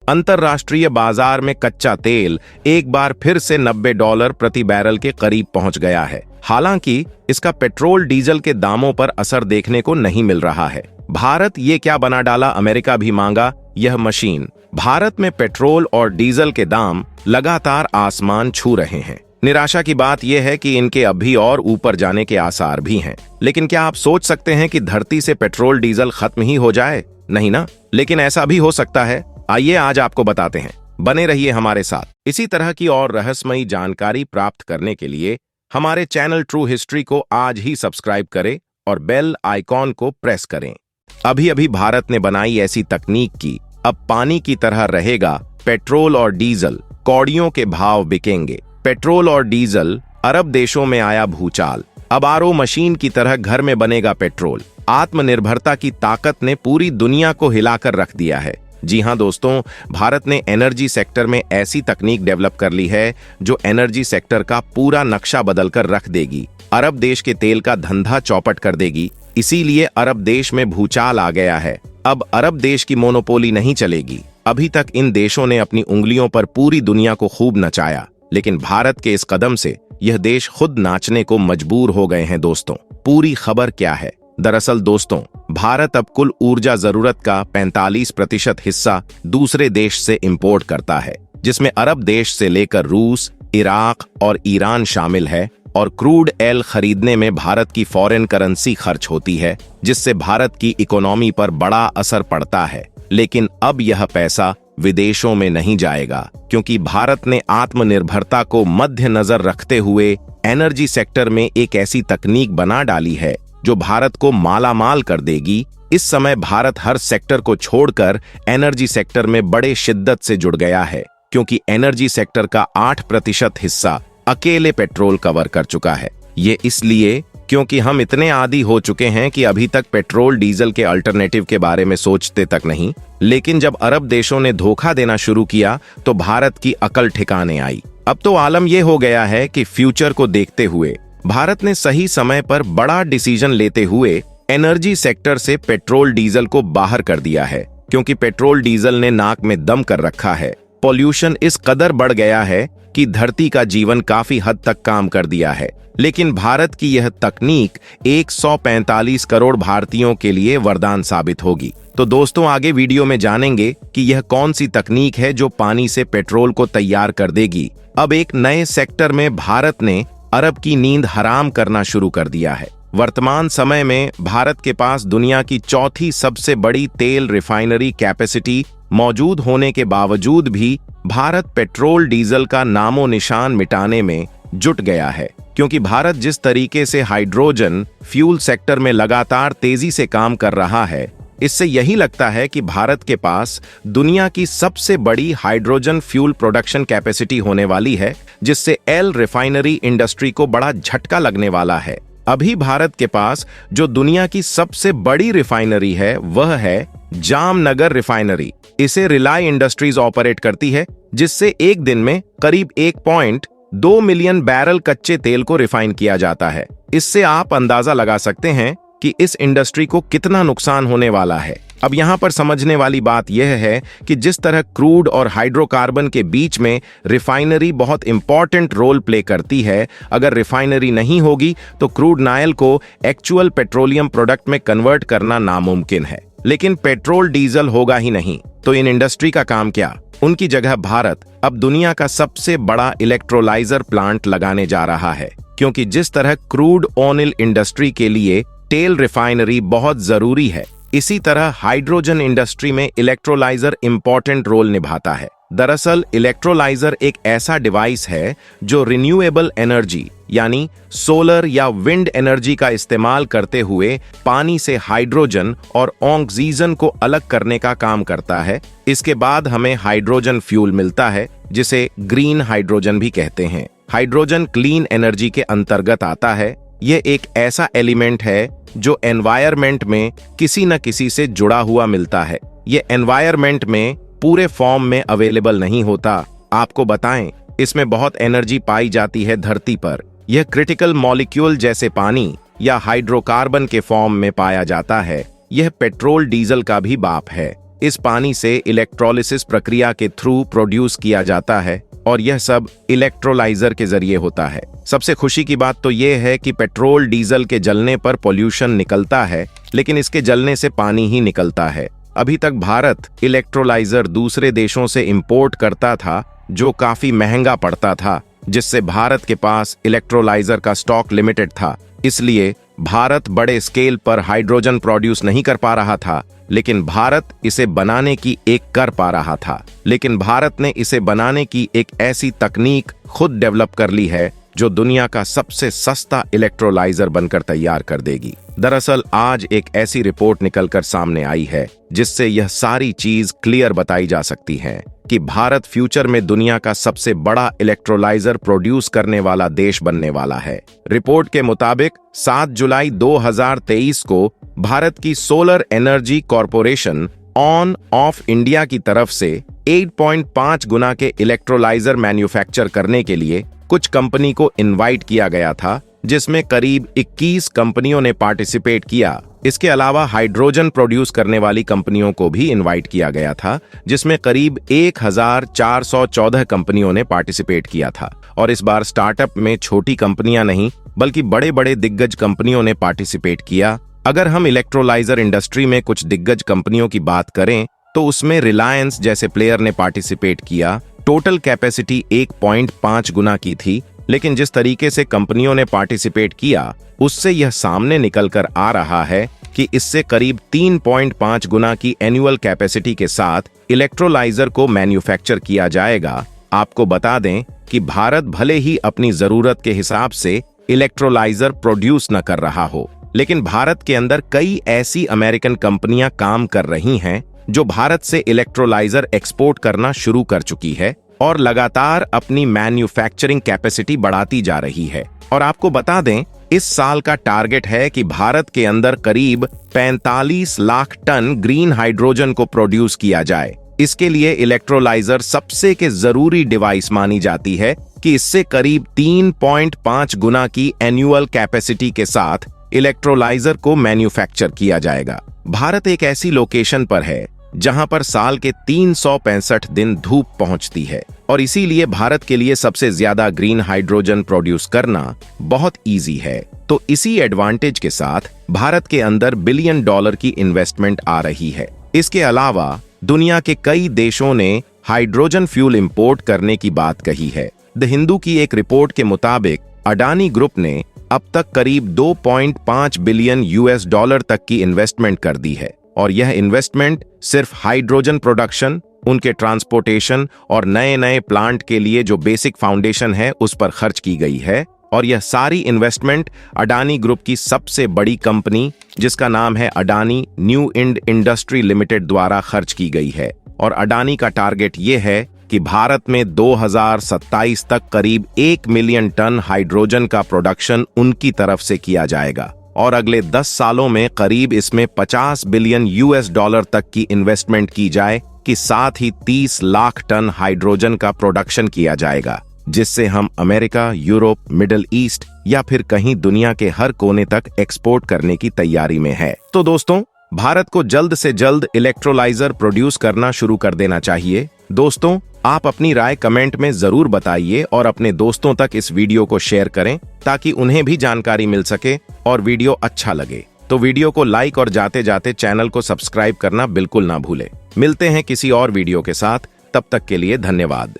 अंतर्राष्ट्रीय बाजार में कच्चा तेल एक बार फिर से $90 प्रति बैरल के करीब पहुंच गया है। हालांकि इसका पेट्रोल डीजल के दामों पर असर देखने को नहीं मिल रहा है। भारत ये क्या बना डाला, अमेरिका भी मांगा यह मशीन। भारत में पेट्रोल और डीजल के दाम लगातार आसमान छू रहे हैं। निराशा की बात यह है कि इनके अभी और ऊपर जाने के आसार भी हैं। लेकिन क्या आप सोच सकते हैं कि धरती से पेट्रोल डीजल खत्म ही हो जाए? नहीं ना, लेकिन ऐसा भी हो सकता है। आइए आज आपको बताते हैं, बने रहिए हमारे साथ। इसी तरह की और रहस्यमयी जानकारी प्राप्त करने के लिए हमारे चैनल ट्रू हिस्ट्री को आज ही सब्सक्राइब करें और बेल आइकॉन को प्रेस करें। अभी अभी भारत ने बनाई ऐसी तकनीक की अब पानी की तरह रहेगा पेट्रोल और डीजल, कौड़ियों के भाव बिकेंगे। पेट्रोल और डीजल, अरब देशों में आया भूचाल। अब आरओ मशीन की तरह घर में बनेगा पेट्रोल। आत्मनिर्भरता की ताकत ने पूरी दुनिया को हिलाकर रख दिया है। जी हां दोस्तों, भारत ने एनर्जी सेक्टर में ऐसी तकनीक डेवलप कर ली है जो एनर्जी सेक्टर का पूरा नक्शा बदलकर रख देगी। अरब देश के तेल का धंधा चौपट कर देगी। इसीलिए अरब देश में भूचाल आ गया है। अब अरब देश की मोनोपोली नहीं चलेगी। अभी तक इन देशों ने अपनी उंगलियों पर पूरी दुनिया को खूब नचाया, लेकिन भारत के इस कदम से यह देश खुद नाचने को मजबूर हो गए हैं। दोस्तों, पूरी खबर क्या है? दरअसल दोस्तों, भारत अब कुल ऊर्जा जरूरत का 45% हिस्सा दूसरे देश से इंपोर्ट करता है, जिसमें अरब देश से लेकर रूस, इराक और ईरान शामिल है। और क्रूड ऑयल खरीदने में भारत की फॉरेन करेंसी खर्च होती है, जिससे भारत की इकोनॉमी पर बड़ा असर पड़ता है। लेकिन अब यह पैसा विदेशों में नहीं जाएगा, क्योंकि भारत ने आत्मनिर्भरता को मद्देनजर रखते हुए एनर्जी सेक्टर में एक ऐसी तकनीक बना डाली है जो भारत को मालामाल कर देगी। इस समय भारत हर सेक्टर को छोड़कर एनर्जी सेक्टर में बड़े शिद्दत से जुड़ गया है, क्योंकि एनर्जी सेक्टर का 8% हिस्सा अकेले पेट्रोल कवर कर चुका है। ये इसलिए क्योंकि हम इतने आदी हो चुके हैं कि अभी तक पेट्रोल डीजल के अल्टरनेटिव के बारे में सोचते तक नहीं। लेकिन जब अरब देशों ने धोखा देना शुरू किया तो भारत की अकल ठिकाने आई। अब तो आलम यह हो गया है कि फ्यूचर को देखते हुए भारत ने सही समय पर बड़ा डिसीजन लेते हुए एनर्जी सेक्टर से पेट्रोल डीजल को बाहर कर दिया है, क्योंकि पेट्रोल डीजल ने नाक में दम कर रखा है। पॉल्यूशन इस कदर बढ़ गया है कि धरती का जीवन काफी हद तक काम कर दिया है। लेकिन भारत की यह तकनीक 145 करोड़ भारतीयों के लिए वरदान साबित होगी। तो दोस्तों, आगे वीडियो में जानेंगे कि यह कौन सी तकनीक है जो पानी से पेट्रोल को तैयार कर देगी। अब एक नए सेक्टर में भारत ने अरब की नींद हराम करना शुरू कर दिया है। वर्तमान समय में भारत के पास दुनिया की चौथी सबसे बड़ी तेल रिफाइनरी कैपेसिटी मौजूद होने के बावजूद भी भारत पेट्रोल डीजल का नामो निशान मिटाने में जुट गया है, क्योंकि भारत जिस तरीके से हाइड्रोजन फ्यूल सेक्टर में लगातार तेजी से काम कर रहा है, इससे यही लगता है कि भारत के पास दुनिया की सबसे बड़ी हाइड्रोजन फ्यूल प्रोडक्शन कैपेसिटी होने वाली है, जिससे एल रिफाइनरी इंडस्ट्री को बड़ा झटका लगने वाला है। अभी भारत के पास जो दुनिया की सबसे बड़ी रिफाइनरी है वह है जामनगर रिफाइनरी। इसे रिलाय इंडस्ट्रीज ऑपरेट करती है, जिससे एक दिन में करीब 1.2 मिलियन बैरल कच्चे तेल को रिफाइन किया जाता है। इससे आप अंदाजा लगा सकते हैं कि इस इंडस्ट्री को कितना नुकसान होने वाला है। अब यहाँ पर समझने वाली बात यह है कि जिस तरह क्रूड और हाइड्रोकार्बन के बीच में रिफाइनरी बहुत इंपॉर्टेंट रोल प्ले करती है, अगर रिफाइनरी नहीं होगी तो क्रूड नायल को एक्चुअल पेट्रोलियम प्रोडक्ट में कन्वर्ट करना नामुमकिन है। लेकिन पेट्रोल डीजल होगा ही नहीं तो इन इंडस्ट्री का काम क्या? उनकी जगह भारत अब दुनिया का सबसे बड़ा इलेक्ट्रोलाइजर प्लांट लगाने जा रहा है, क्योंकि जिस तरह क्रूड ऑयल इंडस्ट्री के लिए तेल रिफाइनरी बहुत जरूरी है, इसी तरह हाइड्रोजन इंडस्ट्री में इलेक्ट्रोलाइजर इंपॉर्टेंट रोल निभाता है। दरअसल इलेक्ट्रोलाइजर एक ऐसा डिवाइस है जो रिन्यूएबल एनर्जी यानी सोलर या विंड एनर्जी का इस्तेमाल करते हुए पानी से हाइड्रोजन और ऑक्सीजन को अलग करने का काम करता है। इसके बाद हमें हाइड्रोजन फ्यूल मिलता है, जिसे ग्रीन हाइड्रोजन भी कहते हैं। हाइड्रोजन क्लीन एनर्जी के अंतर्गत आता है। यह एक ऐसा एलिमेंट है जो एनवायरमेंट में किसी न किसी से जुड़ा हुआ मिलता है। यह एनवायरमेंट में पूरे फॉर्म में अवेलेबल नहीं होता। आपको बताएं, इसमें बहुत एनर्जी पाई जाती है धरती पर। यह क्रिटिकल मॉलिक्यूल जैसे पानी या हाइड्रोकार्बन के फॉर्म में पाया जाता है। यह पेट्रोल डीजल का भी बाप है। इस पानी से इलेक्ट्रोलिसिस प्रक्रिया के थ्रू प्रोड्यूस किया जाता है और यह सब इलेक्ट्रोलाइजर के जरिए होता है। सबसे खुशी की बात तो यह है कि पेट्रोल डीजल के जलने पर पॉल्यूशन निकलता है, लेकिन इसके जलने से पानी ही निकलता है। अभी तक भारत इलेक्ट्रोलाइजर दूसरे देशों से इंपोर्ट करता था, जो काफी महंगा पड़ता था, जिससे भारत के पास इलेक्ट्रोलाइजर का स्टॉक लिमिटेड था। इसलिए भारत बड़े स्केल पर हाइड्रोजन प्रोड्यूस नहीं कर पा रहा था, लेकिन भारत इसे बनाने की एक ऐसी तकनीक खुद डेवलप कर ली है जो दुनिया का सबसे सस्ता इलेक्ट्रोलाइजर बनकर तैयार कर देगी। दरअसल आज एक ऐसी रिपोर्ट निकलकर सामने आई है जिससे यह सारी चीज क्लियर बताई जा सकती है कि भारत फ्यूचर में दुनिया का सबसे बड़ा इलेक्ट्रोलाइजर प्रोड्यूस करने वाला देश बनने वाला है। रिपोर्ट के मुताबिक 7 जुलाई 2023 को भारत की solar energy corporation on off India की तरफ से 8.5 गुना के इलेक्ट्रोलाइजर मैन्युफैक्चर करने के लिए कुछ कंपनी को इनवाइट किया गया था, जिसमें करीब 21 कंपनियों ने पार्टिसिपेट किया। इसके अलावा हाइड्रोजन प्रोड्यूस करने वाली कंपनियों को भी इनवाइट किया गया था, जिसमें करीब 1414 कंपनियों ने पार्टिसिपेट किया था। और इस बार स्टार्टअप में छोटी कंपनियां नहीं, बल्कि बड़े बड़े दिग्गज कंपनियों ने पार्टिसिपेट किया। अगर हम इलेक्ट्रोलाइजर इंडस्ट्री में कुछ दिग्गज कंपनियों की बात करें तो उसमें रिलायंस जैसे प्लेयर ने पार्टिसिपेट किया। टोटल कैपेसिटी 1.5 गुना की थी, लेकिन जिस तरीके से कंपनियों ने पार्टिसिपेट किया उससे यह सामने निकलकर आ रहा है कि इससे करीब 3.5 गुना की एनुअल कैपेसिटी के साथ इलेक्ट्रोलाइजर को मैन्युफैक्चर किया जाएगा। आपको बता दें कि भारत भले ही अपनी जरूरत के हिसाब से इलेक्ट्रोलाइजर प्रोड्यूस न कर रहा हो, लेकिन भारत के अंदर कई ऐसी अमेरिकन कंपनियां काम कर रही हैं जो भारत से इलेक्ट्रोलाइजर एक्सपोर्ट करना शुरू कर चुकी है और लगातार अपनी मैन्युफैक्चरिंग कैपेसिटी बढ़ाती जा रही है। और आपको बता दें, इस साल का टारगेट है कि भारत के अंदर करीब 45 लाख टन ग्रीन हाइड्रोजन को प्रोड्यूस किया जाए। इसके लिए इलेक्ट्रोलाइजर सबसे के जरूरी डिवाइस मानी जाती है कि इससे करीब 3.5 गुना की एनुअल कैपेसिटी के साथ इलेक्ट्रोलाइजर को मैन्युफैक्चर किया जाएगा। भारत एक ऐसी लोकेशन पर है जहां पर साल के 365 दिन धूप पहुंचती है और इसीलिए भारत के लिए सबसे ज्यादा ग्रीन हाइड्रोजन प्रोड्यूस करना बहुत इजी है। तो इसी एडवांटेज के साथ भारत के अंदर $1 बिलियन की इन्वेस्टमेंट आ रही है। इसके अलावा दुनिया के कई देशों ने हाइड्रोजन फ्यूल इंपोर्ट करने की बात कही है। द हिंदू की एक रिपोर्ट के मुताबिक अडानी ग्रुप ने अब तक करीब $2.5 बिलियन तक की इन्वेस्टमेंट कर दी है और यह इन्वेस्टमेंट सिर्फ हाइड्रोजन प्रोडक्शन, उनके ट्रांसपोर्टेशन और नए नए प्लांट के लिए जो बेसिक फाउंडेशन है उस पर खर्च की गई है। और यह सारी इन्वेस्टमेंट अडानी ग्रुप की सबसे बड़ी कंपनी जिसका नाम है अडानी न्यू इंडस्ट्री लिमिटेड द्वारा खर्च की गई है। और अडानी का टारगेट ये है कि भारत में 2027 तक करीब 1 मिलियन टन हाइड्रोजन का प्रोडक्शन उनकी तरफ से किया जाएगा और अगले 10 सालों में करीब इसमें $50 बिलियन तक की इन्वेस्टमेंट की जाए कि साथ ही 30 लाख टन हाइड्रोजन का प्रोडक्शन किया जाएगा, जिससे हम अमेरिका, यूरोप, मिडिल ईस्ट या फिर कहीं दुनिया के हर कोने तक एक्सपोर्ट करने की तैयारी में है। तो दोस्तों, भारत को जल्द से जल्द इलेक्ट्रोलाइजर प्रोड्यूस करना शुरू कर देना चाहिए। दोस्तों, आप अपनी राय कमेंट में जरूर बताइए और अपने दोस्तों तक इस वीडियो को शेयर करें ताकि उन्हें भी जानकारी मिल सके और वीडियो अच्छा लगे तो वीडियो को लाइक और जाते जाते चैनल को सब्सक्राइब करना बिल्कुल ना भूलें। मिलते हैं किसी और वीडियो के साथ, तब तक के लिए धन्यवाद।